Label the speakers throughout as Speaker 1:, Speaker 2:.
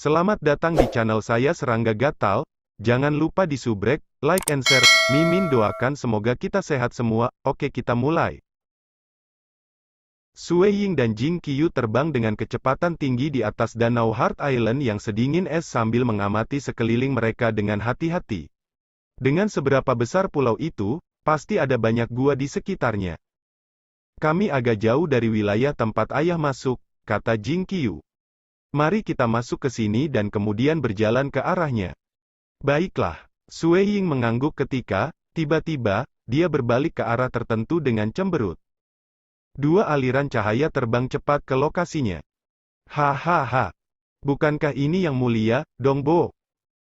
Speaker 1: Selamat datang di channel saya Serangga Gatal. Jangan lupa di subrek, like and share. Mimin doakan semoga kita sehat semua. Oke, kita mulai. Sui Ying dan Jing Qiyu terbang dengan kecepatan tinggi di atas danau Heart Island yang sedingin es sambil mengamati sekeliling mereka dengan hati-hati. Dengan seberapa besar pulau itu, pasti ada banyak gua di sekitarnya. Kami agak jauh dari wilayah tempat ayah masuk, kata Jing Qiyu. Mari kita masuk ke sini dan kemudian berjalan ke arahnya. Baiklah. Sui Ying mengangguk ketika, tiba-tiba, dia berbalik ke arah tertentu dengan cemberut. Dua aliran cahaya terbang cepat ke lokasinya. Hahaha. Bukankah ini yang mulia, Dongbo?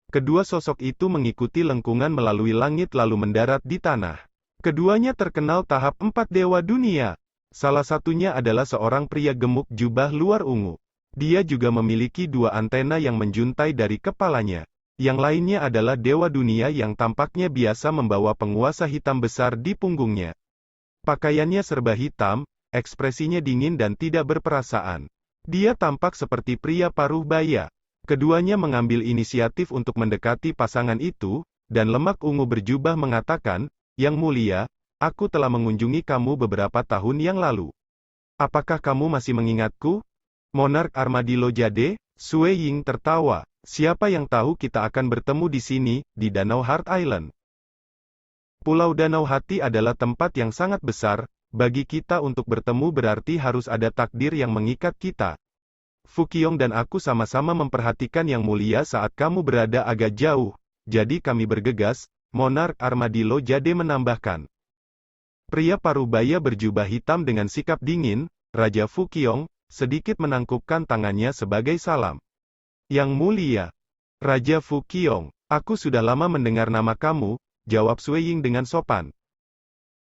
Speaker 1: Kedua sosok itu mengikuti lengkungan melalui langit lalu mendarat di tanah. Keduanya terkenal tahap 4 Dewa Dunia. Salah satunya adalah seorang pria gemuk jubah luar ungu. Dia juga memiliki dua antena yang menjuntai dari kepalanya. Yang lainnya adalah Dewa Dunia yang tampaknya biasa membawa penguasa hitam besar di punggungnya. Pakaiannya serba hitam, ekspresinya dingin dan tidak berperasaan. Dia tampak seperti pria paruh baya. Keduanya mengambil inisiatif untuk mendekati pasangan itu, dan lemak ungu berjubah mengatakan, "Yang mulia, aku telah mengunjungi kamu beberapa tahun yang lalu. Apakah kamu masih mengingatku? Monark Armadillo Jade?" Sui Ying tertawa. Siapa yang tahu kita akan bertemu di sini, di Danau Heart Island. Pulau Danau Hati adalah tempat yang sangat besar, bagi kita untuk bertemu berarti harus ada takdir yang mengikat kita. Fuqiong dan aku sama-sama memperhatikan yang mulia saat kamu berada agak jauh, jadi kami bergegas, Monark Armadillo Jade menambahkan. Pria parubaya berjubah hitam dengan sikap dingin, Raja Fuqiong, sedikit menangkupkan tangannya sebagai salam. Yang mulia, Raja Fuqiong, aku sudah lama mendengar nama kamu, jawab Sui Ying dengan sopan.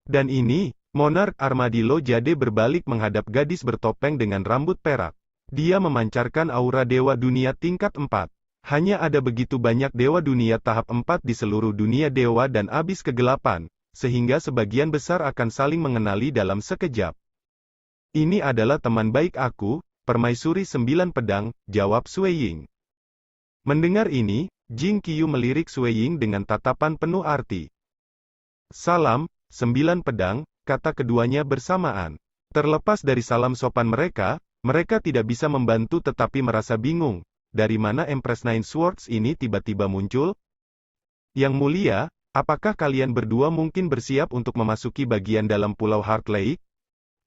Speaker 1: Dan ini, Monark Armadillo Jade berbalik menghadap gadis bertopeng dengan rambut perak. Dia memancarkan aura Dewa Dunia tingkat 4. Hanya ada begitu banyak Dewa Dunia tahap 4 di seluruh dunia dewa dan abis kegelapan, sehingga sebagian besar akan saling mengenali dalam sekejap. Ini adalah teman baik aku, Permaisuri 9 Pedang, jawab Sui Ying. Mendengar ini, Jing Qiyu melirik Sui Ying dengan tatapan penuh arti. Salam, 9 Pedang, kata keduanya bersamaan. Terlepas dari salam sopan mereka tidak bisa membantu tetapi merasa bingung. Dari mana Empress Nine Swords ini tiba-tiba muncul? Yang mulia, apakah kalian berdua mungkin bersiap untuk memasuki bagian dalam Pulau Heart Lake?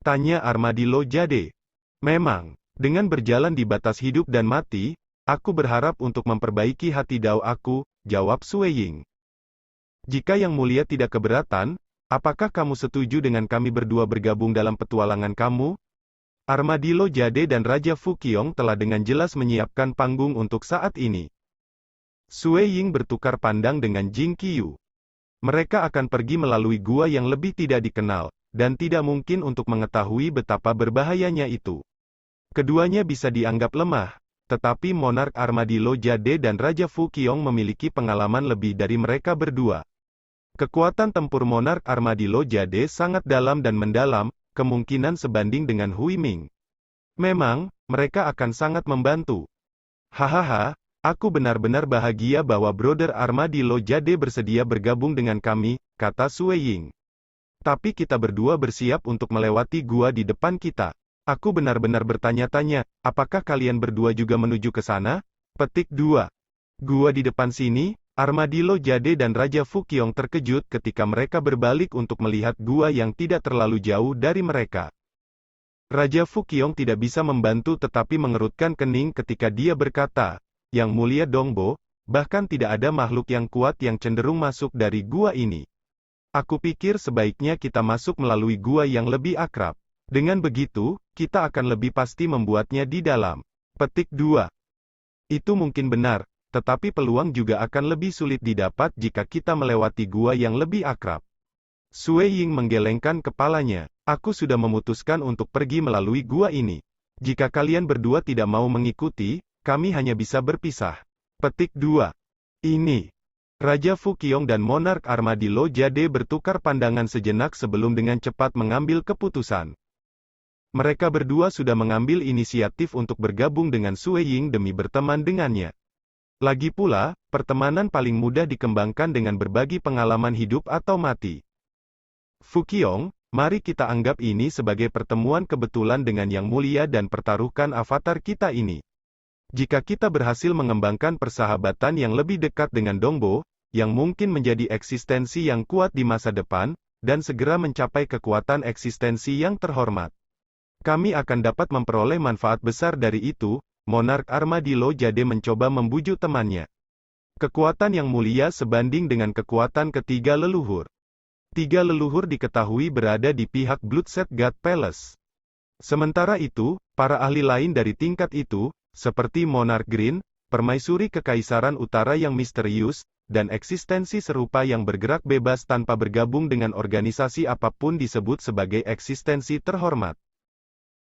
Speaker 1: Tanya Armadillo Jade. Memang, dengan berjalan di batas hidup dan mati, aku berharap untuk memperbaiki hati dao aku, jawab Sui Ying. Jika yang mulia tidak keberatan, apakah kamu setuju dengan kami berdua bergabung dalam petualangan kamu? Armadillo Jade dan Raja Fuqiong telah dengan jelas menyiapkan panggung untuk saat ini. Sui Ying bertukar pandang dengan Jing Qiyu. Mereka akan pergi melalui gua yang lebih tidak dikenal, dan tidak mungkin untuk mengetahui betapa berbahayanya itu. Keduanya bisa dianggap lemah, tetapi Monark Armadillo Jade dan Raja Fuqiong memiliki pengalaman lebih dari mereka berdua. Kekuatan tempur Monark Armadillo Jade sangat dalam dan mendalam, kemungkinan sebanding dengan Hui Ming. Memang, mereka akan sangat membantu. Hahaha, aku benar-benar bahagia bahwa Brother Armadillo Jade bersedia bergabung dengan kami, kata Sui Ying. Tapi kita berdua bersiap untuk melewati gua di depan kita. Aku benar-benar bertanya-tanya, apakah kalian berdua juga menuju ke sana? Petik 2. Gua di depan sini? Armadillo Jade dan Raja Fuqiong terkejut ketika mereka berbalik untuk melihat gua yang tidak terlalu jauh dari mereka. Raja Fuqiong tidak bisa membantu tetapi mengerutkan kening ketika dia berkata, Yang mulia Dongbo, bahkan tidak ada makhluk yang kuat yang cenderung masuk dari gua ini. Aku pikir sebaiknya kita masuk melalui gua yang lebih akrab. Dengan begitu, kita akan lebih pasti membuatnya di dalam. Petik 2. Itu mungkin benar, tetapi peluang juga akan lebih sulit didapat jika kita melewati gua yang lebih akrab. Sui Ying menggelengkan kepalanya. Aku sudah memutuskan untuk pergi melalui gua ini. Jika kalian berdua tidak mau mengikuti, kami hanya bisa berpisah. Petik 2. Ini. Raja Fuqiong dan Monark Armadillo Jade bertukar pandangan sejenak sebelum dengan cepat mengambil keputusan. Mereka berdua sudah mengambil inisiatif untuk bergabung dengan Sue Ying demi berteman dengannya. Lagi pula, pertemanan paling mudah dikembangkan dengan berbagi pengalaman hidup atau mati. Fu Qiong, mari kita anggap ini sebagai pertemuan kebetulan dengan Yang Mulia dan pertaruhkan avatar kita ini. Jika kita berhasil mengembangkan persahabatan yang lebih dekat dengan Dongbo, yang mungkin menjadi eksistensi yang kuat di masa depan, dan segera mencapai kekuatan eksistensi yang terhormat. Kami akan dapat memperoleh manfaat besar dari itu, Monark Armadillo Jade mencoba membujuk temannya. Kekuatan Yang Mulia sebanding dengan kekuatan ketiga leluhur. Tiga leluhur diketahui berada di pihak Bloodset God Palace. Sementara itu, para ahli lain dari tingkat itu, seperti Monarch Green, permaisuri Kekaisaran Utara yang misterius, dan eksistensi serupa yang bergerak bebas tanpa bergabung dengan organisasi apapun disebut sebagai eksistensi terhormat.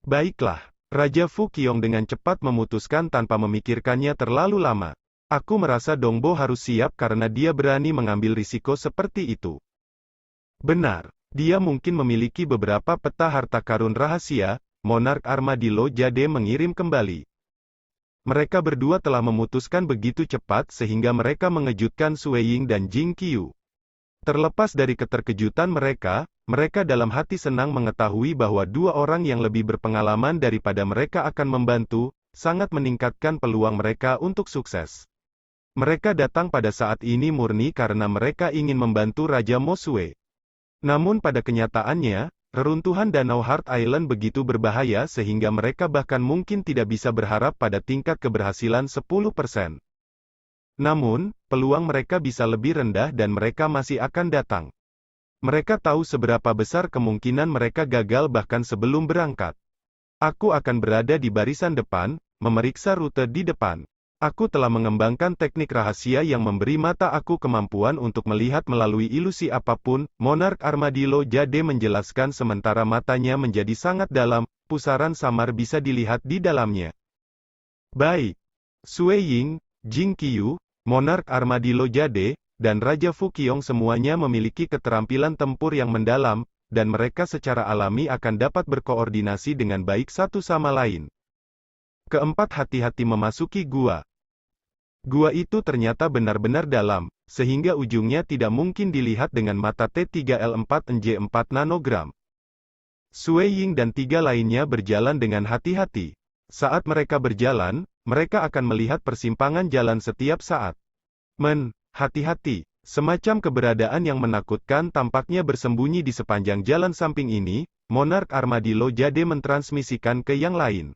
Speaker 1: Baiklah, Raja Fu Qiong dengan cepat memutuskan tanpa memikirkannya terlalu lama. Aku merasa Dongbo harus siap karena dia berani mengambil risiko seperti itu. Benar, dia mungkin memiliki beberapa peta harta karun rahasia, Monark Armadillo Jade mengirim kembali. Mereka berdua telah memutuskan begitu cepat sehingga mereka mengejutkan Sue Ying dan Jing Qiu. Terlepas dari keterkejutan mereka dalam hati senang mengetahui bahwa dua orang yang lebih berpengalaman daripada mereka akan membantu, sangat meningkatkan peluang mereka untuk sukses. Mereka datang pada saat ini murni karena mereka ingin membantu Raja Mosue. Namun pada kenyataannya, reruntuhan Danau Heart Island begitu berbahaya sehingga mereka bahkan mungkin tidak bisa berharap pada tingkat keberhasilan 10%. Namun, peluang mereka bisa lebih rendah dan mereka masih akan datang. Mereka tahu seberapa besar kemungkinan mereka gagal bahkan sebelum berangkat. Aku akan berada di barisan depan, memeriksa rute di depan. Aku telah mengembangkan teknik rahasia yang memberi mata aku kemampuan untuk melihat melalui ilusi apapun, Monark Armadillo Jade menjelaskan sementara matanya menjadi sangat dalam, pusaran samar bisa dilihat di dalamnya. Baik. Sue Ying, Jing Qiu, Monark Armadillo Jade, dan Raja Fu Qiong semuanya memiliki keterampilan tempur yang mendalam, dan mereka secara alami akan dapat berkoordinasi dengan baik satu sama lain. Keempat, hati-hati memasuki gua. Gua itu ternyata benar-benar dalam, sehingga ujungnya tidak mungkin dilihat dengan mata T3L4NJ4 nanogram. Sue Ying dan tiga lainnya berjalan dengan hati-hati. Saat mereka berjalan, mereka akan melihat persimpangan jalan setiap saat. Hati-hati. Semacam keberadaan yang menakutkan tampaknya bersembunyi di sepanjang jalan samping ini, Monark Armadillo Jade mentransmisikan ke yang lain.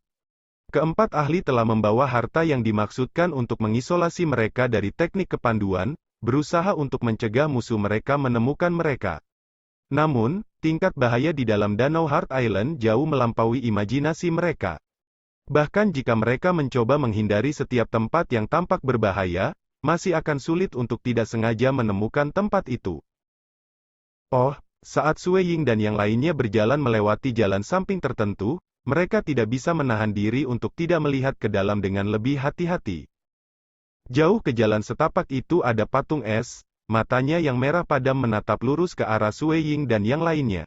Speaker 1: Keempat ahli telah membawa harta yang dimaksudkan untuk mengisolasi mereka dari teknik kepanduan, berusaha untuk mencegah musuh mereka menemukan mereka. Namun, tingkat bahaya di dalam Danau Heart Island jauh melampaui imajinasi mereka. Bahkan jika mereka mencoba menghindari setiap tempat yang tampak berbahaya, masih akan sulit untuk tidak sengaja menemukan tempat itu. Oh, saat Sue Ying dan yang lainnya berjalan melewati jalan samping tertentu, mereka tidak bisa menahan diri untuk tidak melihat ke dalam dengan lebih hati-hati. Jauh ke jalan setapak itu ada patung es, matanya yang merah padam menatap lurus ke arah Sue Ying dan yang lainnya.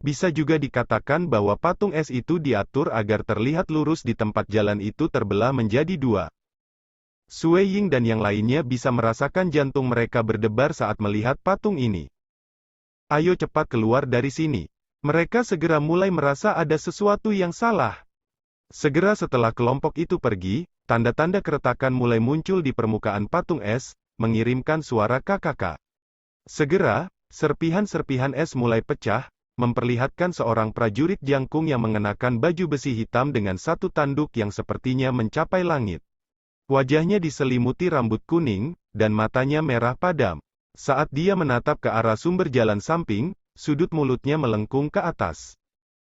Speaker 1: Bisa juga dikatakan bahwa patung es itu diatur agar terlihat lurus di tempat jalan itu terbelah menjadi dua. Sue Ying dan yang lainnya bisa merasakan jantung mereka berdebar saat melihat patung ini. Ayo cepat keluar dari sini. Mereka segera mulai merasa ada sesuatu yang salah. Segera setelah kelompok itu pergi, tanda-tanda keretakan mulai muncul di permukaan patung es, mengirimkan suara kakak. Segera, serpihan-serpihan es mulai pecah, memperlihatkan seorang prajurit jangkung yang mengenakan baju besi hitam dengan satu tanduk yang sepertinya mencapai langit. Wajahnya diselimuti rambut kuning, dan matanya merah padam. Saat dia menatap ke arah sumber jalan samping, sudut mulutnya melengkung ke atas.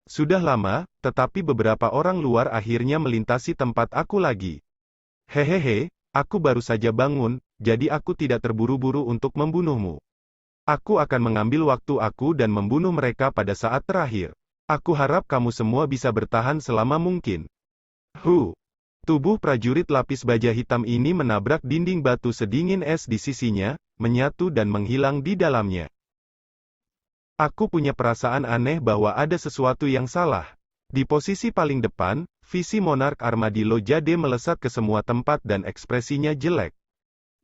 Speaker 1: Sudah lama, tetapi beberapa orang luar akhirnya melintasi tempat aku lagi. Hehehe, aku baru saja bangun, jadi aku tidak terburu-buru untuk membunuhmu. Aku akan mengambil waktu aku dan membunuh mereka pada saat terakhir. Aku harap kamu semua bisa bertahan selama mungkin. Tubuh prajurit lapis baja hitam ini menabrak dinding batu sedingin es di sisinya, menyatu dan menghilang di dalamnya. Aku punya perasaan aneh bahwa ada sesuatu yang salah. Di posisi paling depan, visi Monark Armadillo Jade melesat ke semua tempat dan ekspresinya jelek.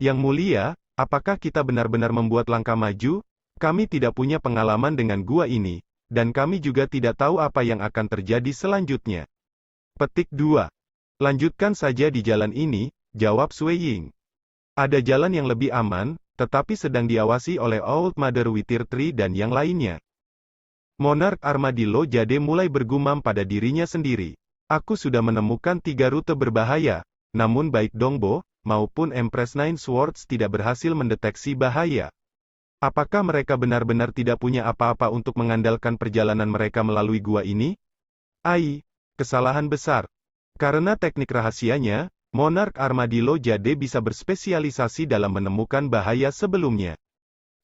Speaker 1: Yang mulia, apakah kita benar-benar membuat langkah maju? Kami tidak punya pengalaman dengan gua ini, dan kami juga tidak tahu apa yang akan terjadi selanjutnya. Petik 2. Lanjutkan saja di jalan ini, jawab Sui Ying. Ada jalan yang lebih aman, tetapi sedang diawasi oleh Old Mother Witir Tree dan yang lainnya. Monark Armadillo Jade mulai bergumam pada dirinya sendiri. Aku sudah menemukan 3 rute berbahaya, namun baik Dongbo, maupun Empress Nine Swords tidak berhasil mendeteksi bahaya. Apakah mereka benar-benar tidak punya apa-apa untuk mengandalkan perjalanan mereka melalui gua ini? Kesalahan besar. Karena teknik rahasianya, Monark Armadillo Jade bisa berspesialisasi dalam menemukan bahaya sebelumnya.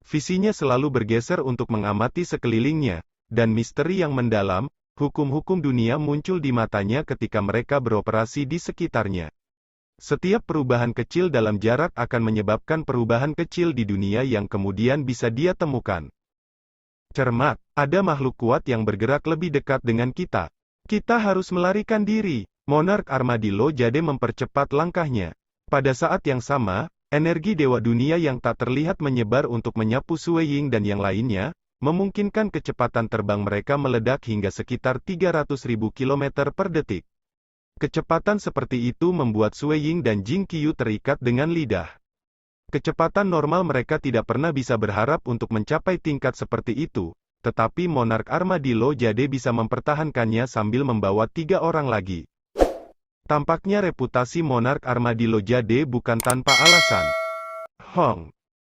Speaker 1: Visinya selalu bergeser untuk mengamati sekelilingnya, dan misteri yang mendalam, hukum-hukum dunia muncul di matanya ketika mereka beroperasi di sekitarnya. Setiap perubahan kecil dalam jarak akan menyebabkan perubahan kecil di dunia yang kemudian bisa dia temukan. Cermat, ada makhluk kuat yang bergerak lebih dekat dengan kita. Kita harus melarikan diri. Monark Armadillo Jade mempercepat langkahnya. Pada saat yang sama, energi dewa dunia yang tak terlihat menyebar untuk menyapu Sui Ying dan yang lainnya, memungkinkan kecepatan terbang mereka meledak hingga sekitar 300.000 km per detik. Kecepatan seperti itu membuat Sui Ying dan Jing Qiu terikat dengan lidah. Kecepatan normal mereka tidak pernah bisa berharap untuk mencapai tingkat seperti itu, tetapi Monark Armadillo Jade bisa mempertahankannya sambil membawa 3 orang lagi. Tampaknya reputasi Monark Armadillo Jade bukan tanpa alasan. Hong.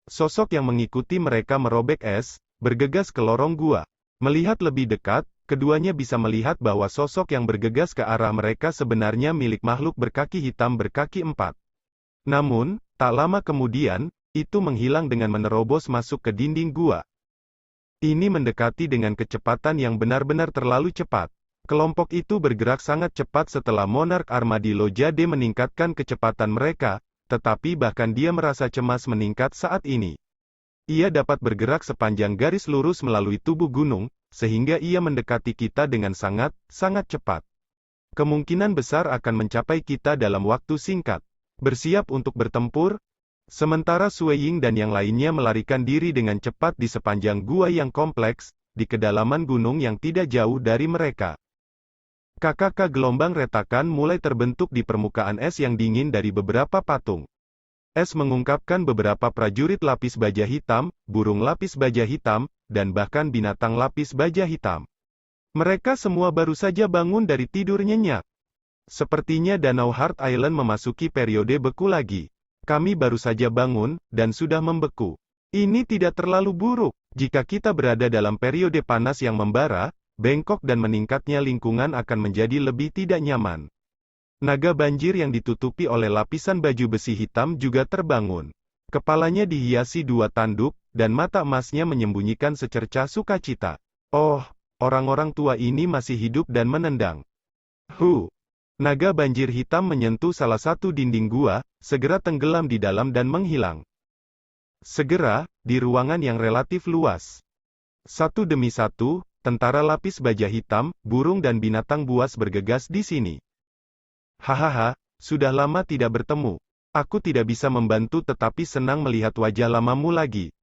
Speaker 1: Sosok yang mengikuti mereka merobek es, bergegas ke lorong gua. Melihat lebih dekat, keduanya bisa melihat bahwa sosok yang bergegas ke arah mereka sebenarnya milik makhluk berkaki hitam berkaki 4. Namun, tak lama kemudian, itu menghilang dengan menerobos masuk ke dinding gua. Ini mendekati dengan kecepatan yang benar-benar terlalu cepat. Kelompok itu bergerak sangat cepat setelah Monark Armadillo Jade meningkatkan kecepatan mereka, tetapi bahkan dia merasa cemas meningkat saat ini. Ia dapat bergerak sepanjang garis lurus melalui tubuh gunung, sehingga ia mendekati kita dengan sangat cepat. Kemungkinan besar akan mencapai kita dalam waktu singkat. Bersiap untuk bertempur? Sementara Sui Ying dan yang lainnya melarikan diri dengan cepat di sepanjang gua yang kompleks, di kedalaman gunung yang tidak jauh dari mereka. Kakak gelombang retakan mulai terbentuk di permukaan es yang dingin dari beberapa patung. Es mengungkapkan beberapa prajurit lapis baja hitam, burung lapis baja hitam, dan bahkan binatang lapis baja hitam. Mereka semua baru saja bangun dari tidur nyenyak. Sepertinya Danau Heart Island memasuki periode beku lagi. Kami baru saja bangun, dan sudah membeku. Ini tidak terlalu buruk. Jika kita berada dalam periode panas yang membara, bengkok dan meningkatnya lingkungan akan menjadi lebih tidak nyaman. Naga banjir yang ditutupi oleh lapisan baju besi hitam juga terbangun. Kepalanya dihiasi 2 tanduk, dan mata emasnya menyembunyikan secercah sukacita. Oh, orang-orang tua ini masih hidup dan menendang. Naga banjir hitam menyentuh salah satu dinding gua, segera tenggelam di dalam dan menghilang. Segera, di ruangan yang relatif luas. Satu demi satu, tentara lapis baja hitam, burung dan binatang buas bergegas di sini. Hahaha, sudah lama tidak bertemu. Aku tidak bisa membantu tetapi senang melihat wajah lamamu lagi.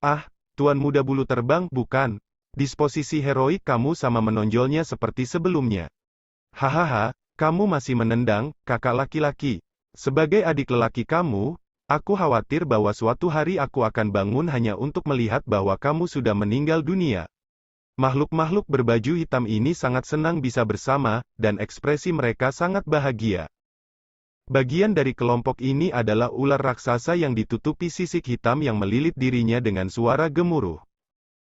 Speaker 1: Ah, Tuan Muda Bulu Terbang, bukan. Disposisi heroik kamu sama menonjolnya seperti sebelumnya. Hahaha, kamu masih menendang, kakak laki-laki. Sebagai adik lelaki kamu, aku khawatir bahwa suatu hari aku akan bangun hanya untuk melihat bahwa kamu sudah meninggal dunia. Makhluk-makhluk berbaju hitam ini sangat senang bisa bersama, dan ekspresi mereka sangat bahagia. Bagian dari kelompok ini adalah ular raksasa yang ditutupi sisik hitam yang melilit dirinya dengan suara gemuruh.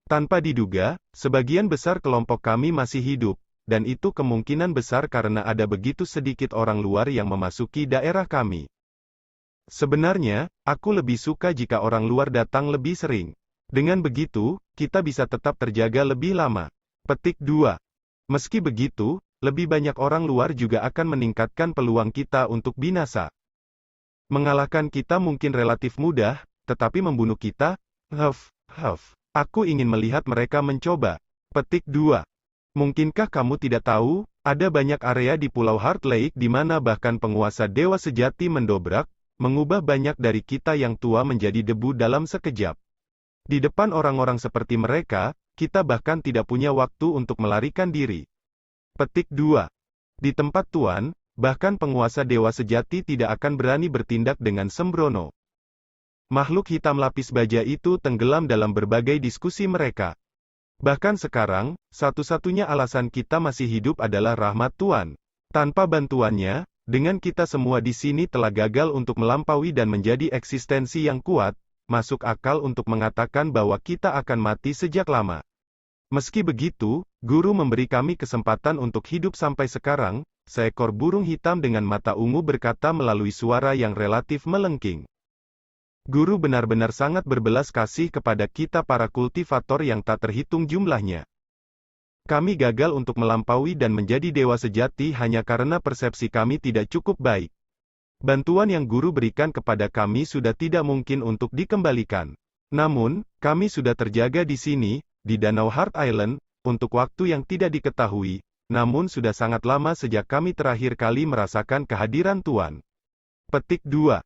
Speaker 1: Tanpa diduga, sebagian besar kelompok kami masih hidup, dan itu kemungkinan besar karena ada begitu sedikit orang luar yang memasuki daerah kami. Sebenarnya, aku lebih suka jika orang luar datang lebih sering. Dengan begitu, kita bisa tetap terjaga lebih lama. Petik 2. Meski begitu, lebih banyak orang luar juga akan meningkatkan peluang kita untuk binasa. Mengalahkan kita mungkin relatif mudah, tetapi membunuh kita? Aku ingin melihat mereka mencoba. Petik 2. Mungkinkah kamu tidak tahu, ada banyak area di Pulau Heart Lake di mana bahkan penguasa dewa sejati mendobrak, mengubah banyak dari kita yang tua menjadi debu dalam sekejap. Di depan orang-orang seperti mereka, kita bahkan tidak punya waktu untuk melarikan diri. Petik 2. Di tempat Tuan, bahkan penguasa dewa sejati tidak akan berani bertindak dengan sembrono. Makhluk hitam lapis baja itu tenggelam dalam berbagai diskusi mereka. Bahkan sekarang, satu-satunya alasan kita masih hidup adalah rahmat Tuan. Tanpa bantuannya, dengan kita semua di sini telah gagal untuk melampaui dan menjadi eksistensi yang kuat, masuk akal untuk mengatakan bahwa kita akan mati sejak lama. Meski begitu, guru memberi kami kesempatan untuk hidup sampai sekarang, seekor burung hitam dengan mata ungu berkata melalui suara yang relatif melengking. Guru benar-benar sangat berbelas kasih kepada kita para kultivator yang tak terhitung jumlahnya. Kami gagal untuk melampaui dan menjadi dewa sejati hanya karena persepsi kami tidak cukup baik. Bantuan yang guru berikan kepada kami sudah tidak mungkin untuk dikembalikan. Namun, kami sudah terjaga di sini, di Danau Heart Island, untuk waktu yang tidak diketahui, namun sudah sangat lama sejak kami terakhir kali merasakan kehadiran Tuan. Petik 2.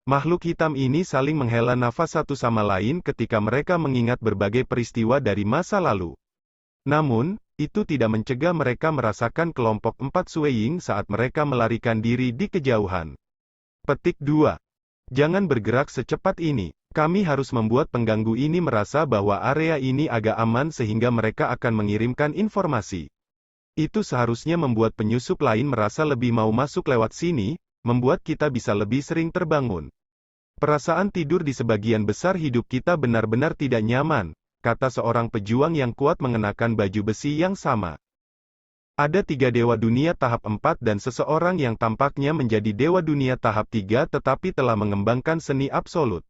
Speaker 1: Makhluk hitam ini saling menghela nafas satu sama lain ketika mereka mengingat berbagai peristiwa dari masa lalu. Namun, itu tidak mencegah mereka merasakan kelompok 4 Sueying saat mereka melarikan diri di kejauhan. Petik 2. Jangan bergerak secepat ini. Kami harus membuat pengganggu ini merasa bahwa area ini agak aman sehingga mereka akan mengirimkan informasi. Itu seharusnya membuat penyusup lain merasa lebih mau masuk lewat sini, membuat kita bisa lebih sering terbangun. Perasaan tidur di sebagian besar hidup kita benar-benar tidak nyaman, kata seorang pejuang yang kuat mengenakan baju besi yang sama. Ada 3 dewa dunia tahap 4 dan seseorang yang tampaknya menjadi dewa dunia tahap 3 tetapi telah mengembangkan seni absolut.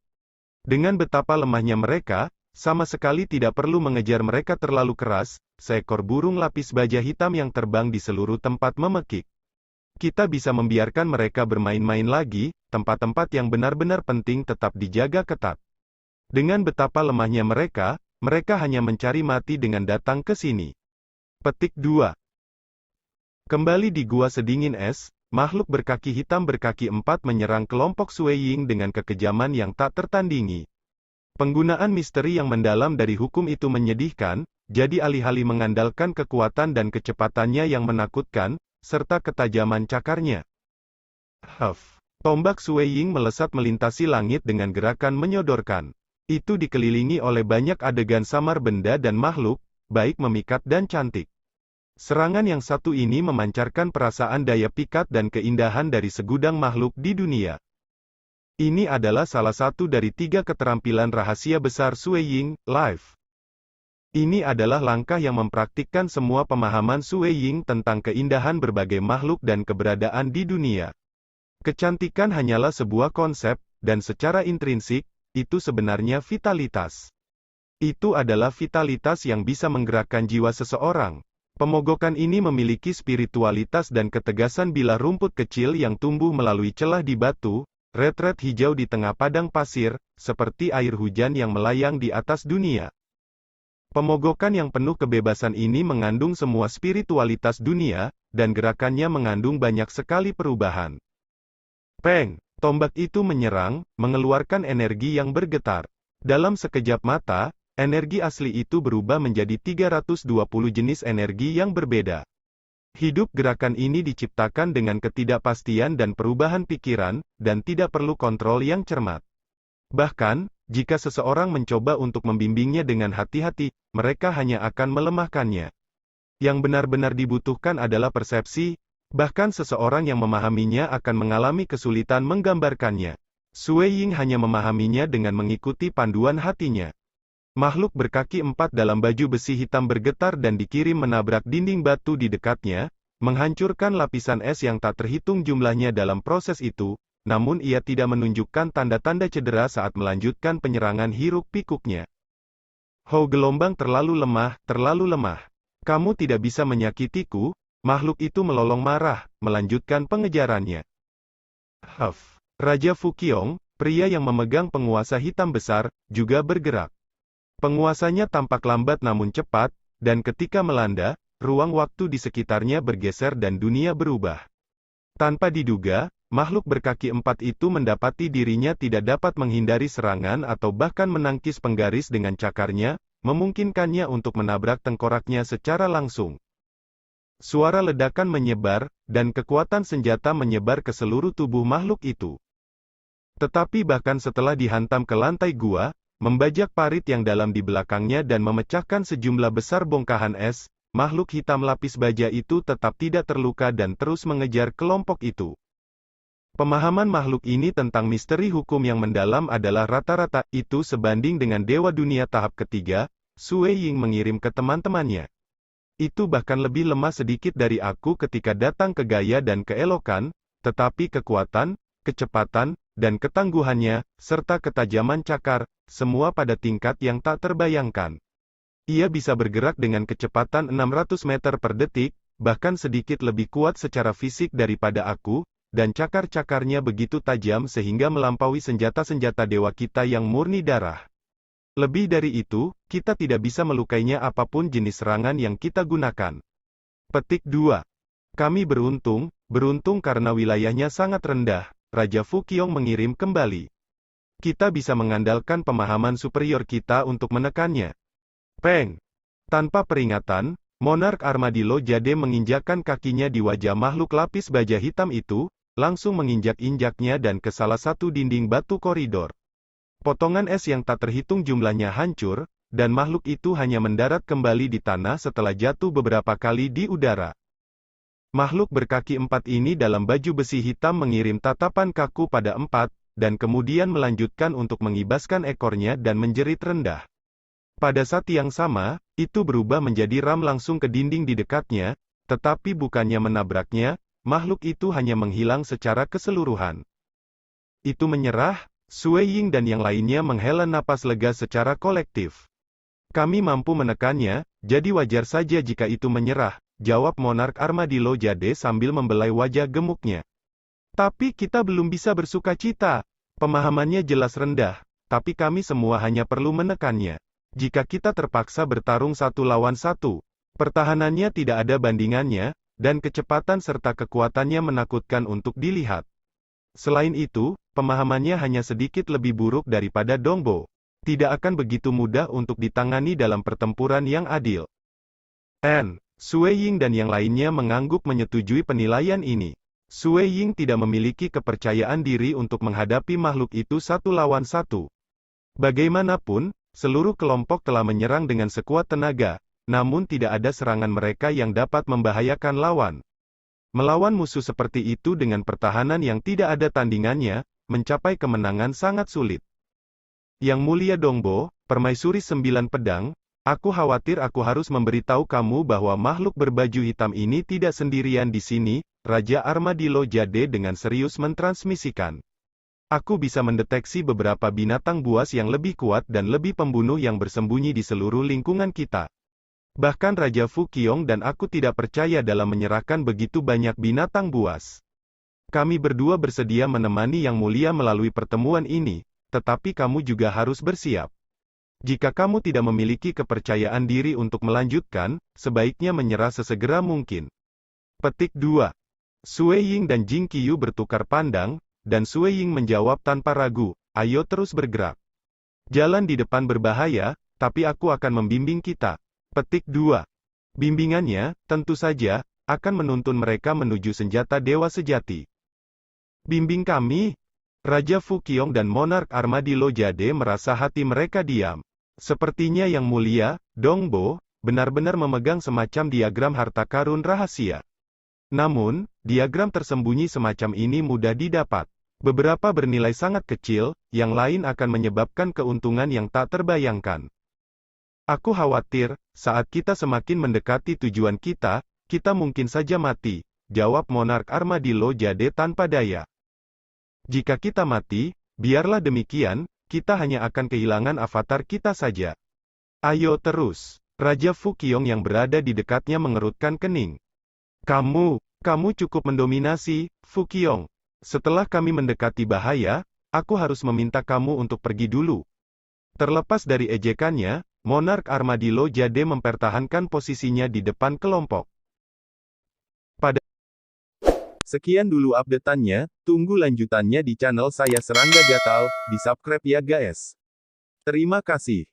Speaker 1: Dengan betapa lemahnya mereka, sama sekali tidak perlu mengejar mereka terlalu keras, seekor burung lapis baja hitam yang terbang di seluruh tempat memekik. Kita bisa membiarkan mereka bermain-main lagi, tempat-tempat yang benar-benar penting tetap dijaga ketat. Dengan betapa lemahnya mereka, mereka hanya mencari mati dengan datang ke sini. Petik 2. Kembali di gua sedingin es, makhluk berkaki hitam berkaki 4 menyerang kelompok Sueying dengan kekejaman yang tak tertandingi. Penggunaan misteri yang mendalam dari hukum itu menyedihkan, jadi alih-alih mengandalkan kekuatan dan kecepatannya yang menakutkan, serta ketajaman cakarnya. Tombak Sueying melesat melintasi langit dengan gerakan menyodorkan. Itu dikelilingi oleh banyak adegan samar benda dan makhluk, baik memikat dan cantik. Serangan yang satu ini memancarkan perasaan daya pikat dan keindahan dari segudang makhluk di dunia. Ini adalah salah satu dari 3 keterampilan rahasia besar Sueying, Life. Ini adalah langkah yang mempraktikkan semua pemahaman Sueying tentang keindahan berbagai makhluk dan keberadaan di dunia. Kecantikan hanyalah sebuah konsep, dan secara intrinsik, itu sebenarnya vitalitas. Itu adalah vitalitas yang bisa menggerakkan jiwa seseorang. Pemogokan ini memiliki spiritualitas dan ketegasan bila rumput kecil yang tumbuh melalui celah di batu, ret-ret hijau di tengah padang pasir, seperti air hujan yang melayang di atas dunia. Pemogokan yang penuh kebebasan ini mengandung semua spiritualitas dunia, dan gerakannya mengandung banyak sekali perubahan. Peng! Tombak itu menyerang, mengeluarkan energi yang bergetar. Dalam sekejap mata, energi asli itu berubah menjadi 320 jenis energi yang berbeda. Hidup gerakan ini diciptakan dengan ketidakpastian dan perubahan pikiran, dan tidak perlu kontrol yang cermat. Bahkan, jika seseorang mencoba untuk membimbingnya dengan hati-hati, mereka hanya akan melemahkannya. Yang benar-benar dibutuhkan adalah persepsi, bahkan seseorang yang memahaminya akan mengalami kesulitan menggambarkannya. Sueying hanya memahaminya dengan mengikuti panduan hatinya. Makhluk berkaki 4 dalam baju besi hitam bergetar dan dikirim menabrak dinding batu di dekatnya, menghancurkan lapisan es yang tak terhitung jumlahnya dalam proses itu, namun ia tidak menunjukkan tanda-tanda cedera saat melanjutkan penyerangan hiruk-pikuknya. "Oh, gelombang terlalu lemah, terlalu lemah. Kamu tidak bisa menyakitiku," makhluk itu melolong marah, melanjutkan pengejarannya. Raja Fukiong, pria yang memegang penguasa hitam besar, juga bergerak. Penguasanya tampak lambat namun cepat, dan ketika melanda, ruang waktu di sekitarnya bergeser dan dunia berubah. Tanpa diduga, makhluk berkaki 4 itu mendapati dirinya tidak dapat menghindari serangan atau bahkan menangkis penggaris dengan cakarnya, memungkinkannya untuk menabrak tengkoraknya secara langsung. Suara ledakan menyebar, dan kekuatan senjata menyebar ke seluruh tubuh makhluk itu. Tetapi bahkan setelah dihantam ke lantai gua, membajak parit yang dalam di belakangnya dan memecahkan sejumlah besar bongkahan es, makhluk hitam lapis baja itu tetap tidak terluka dan terus mengejar kelompok itu. Pemahaman makhluk ini tentang misteri hukum yang mendalam adalah rata-rata itu sebanding dengan Dewa Dunia tahap ketiga, Sue Ying mengirim ke teman-temannya. Itu bahkan lebih lemah sedikit dari aku ketika datang ke gaya dan keelokan, tetapi kekuatan, kecepatan, dan ketangguhannya, serta ketajaman cakar, semua pada tingkat yang tak terbayangkan. Ia bisa bergerak dengan kecepatan 600 meter per detik, bahkan sedikit lebih kuat secara fisik daripada aku, dan cakar-cakarnya begitu tajam sehingga melampaui senjata-senjata dewa kita yang murni darah. Lebih dari itu, kita tidak bisa melukainya apapun jenis serangan yang kita gunakan. Petik 2. Kami beruntung karena wilayahnya sangat rendah, Raja Fuqiong mengirim kembali. Kita bisa mengandalkan pemahaman superior kita untuk menekannya. Peng! Tanpa peringatan, Monark Armadillo Jade menginjakkan kakinya di wajah makhluk lapis baja hitam itu, langsung menginjak-injaknya dan ke salah satu dinding batu koridor. Potongan es yang tak terhitung jumlahnya hancur, dan makhluk itu hanya mendarat kembali di tanah setelah jatuh beberapa kali di udara. Makhluk berkaki 4 ini dalam baju besi hitam mengirim tatapan kaku pada 4, dan kemudian melanjutkan untuk mengibaskan ekornya dan menjerit rendah. Pada saat yang sama, itu berubah menjadi ram langsung ke dinding di dekatnya, tetapi bukannya menabraknya, makhluk itu hanya menghilang secara keseluruhan. Itu menyerah. Sue Ying dan yang lainnya menghela napas lega secara kolektif. Kami mampu menekannya, jadi wajar saja jika itu menyerah, jawab Monark Armadillo Jade sambil membelai wajah gemuknya. Tapi kita belum bisa bersuka cita. Pemahamannya jelas rendah, tapi kami semua hanya perlu menekannya. Jika kita terpaksa bertarung 1 lawan 1, pertahanannya tidak ada bandingannya, dan kecepatan serta kekuatannya menakutkan untuk dilihat. Selain itu, pemahamannya hanya sedikit lebih buruk daripada Dongbo. Tidak akan begitu mudah untuk ditangani dalam pertempuran yang adil. Sue Ying dan yang lainnya mengangguk menyetujui penilaian ini. Sue Ying tidak memiliki kepercayaan diri untuk menghadapi makhluk itu 1 lawan 1. Bagaimanapun, seluruh kelompok telah menyerang dengan sekuat tenaga, namun tidak ada serangan mereka yang dapat membahayakan lawan. Melawan musuh seperti itu dengan pertahanan yang tidak ada tandingannya, mencapai kemenangan sangat sulit. Yang Mulia Dongbo, Permaisuri 9 Pedang, aku khawatir aku harus memberitahu kamu bahwa makhluk berbaju hitam ini tidak sendirian di sini, Raja Armadillo Jade dengan serius mentransmisikan. Aku bisa mendeteksi beberapa binatang buas yang lebih kuat dan lebih pembunuh yang bersembunyi di seluruh lingkungan kita. Bahkan Raja Fuqiong dan aku tidak percaya dalam menyerahkan begitu banyak binatang buas. Kami berdua bersedia menemani Yang Mulia melalui pertemuan ini, tetapi kamu juga harus bersiap. Jika kamu tidak memiliki kepercayaan diri untuk melanjutkan, sebaiknya menyerah sesegera mungkin. Petik 2. Sue Ying dan Jing Qiyu bertukar pandang, dan Sue Ying menjawab tanpa ragu, ayo terus bergerak. Jalan di depan berbahaya, tapi aku akan membimbing kita. Petik 2. Bimbingannya, tentu saja, akan menuntun mereka menuju senjata dewa sejati. Bimbing kami? Raja Fuqiong dan Monark Armadillo Jade merasa hati mereka diam. Sepertinya Yang Mulia, Dongbo, benar-benar memegang semacam diagram harta karun rahasia. Namun, diagram tersembunyi semacam ini mudah didapat. Beberapa bernilai sangat kecil, yang lain akan menyebabkan keuntungan yang tak terbayangkan. Aku khawatir, saat kita semakin mendekati tujuan kita mungkin saja mati, jawab Monark Armadillo Jade tanpa daya. Jika kita mati, biarlah demikian, kita hanya akan kehilangan avatar kita saja. Ayo terus. Raja Fuqiong yang berada di dekatnya mengerutkan kening. Kamu cukup mendominasi, Fuqiong. Setelah kami mendekati bahaya, aku harus meminta kamu untuk pergi dulu. Terlepas dari ejekannya, Monarch Armadillo jadi mempertahankan posisinya di depan kelompok. Sekian dulu update-annya, tunggu lanjutannya di channel saya Serangga Gatal, di subscribe ya guys. Terima kasih.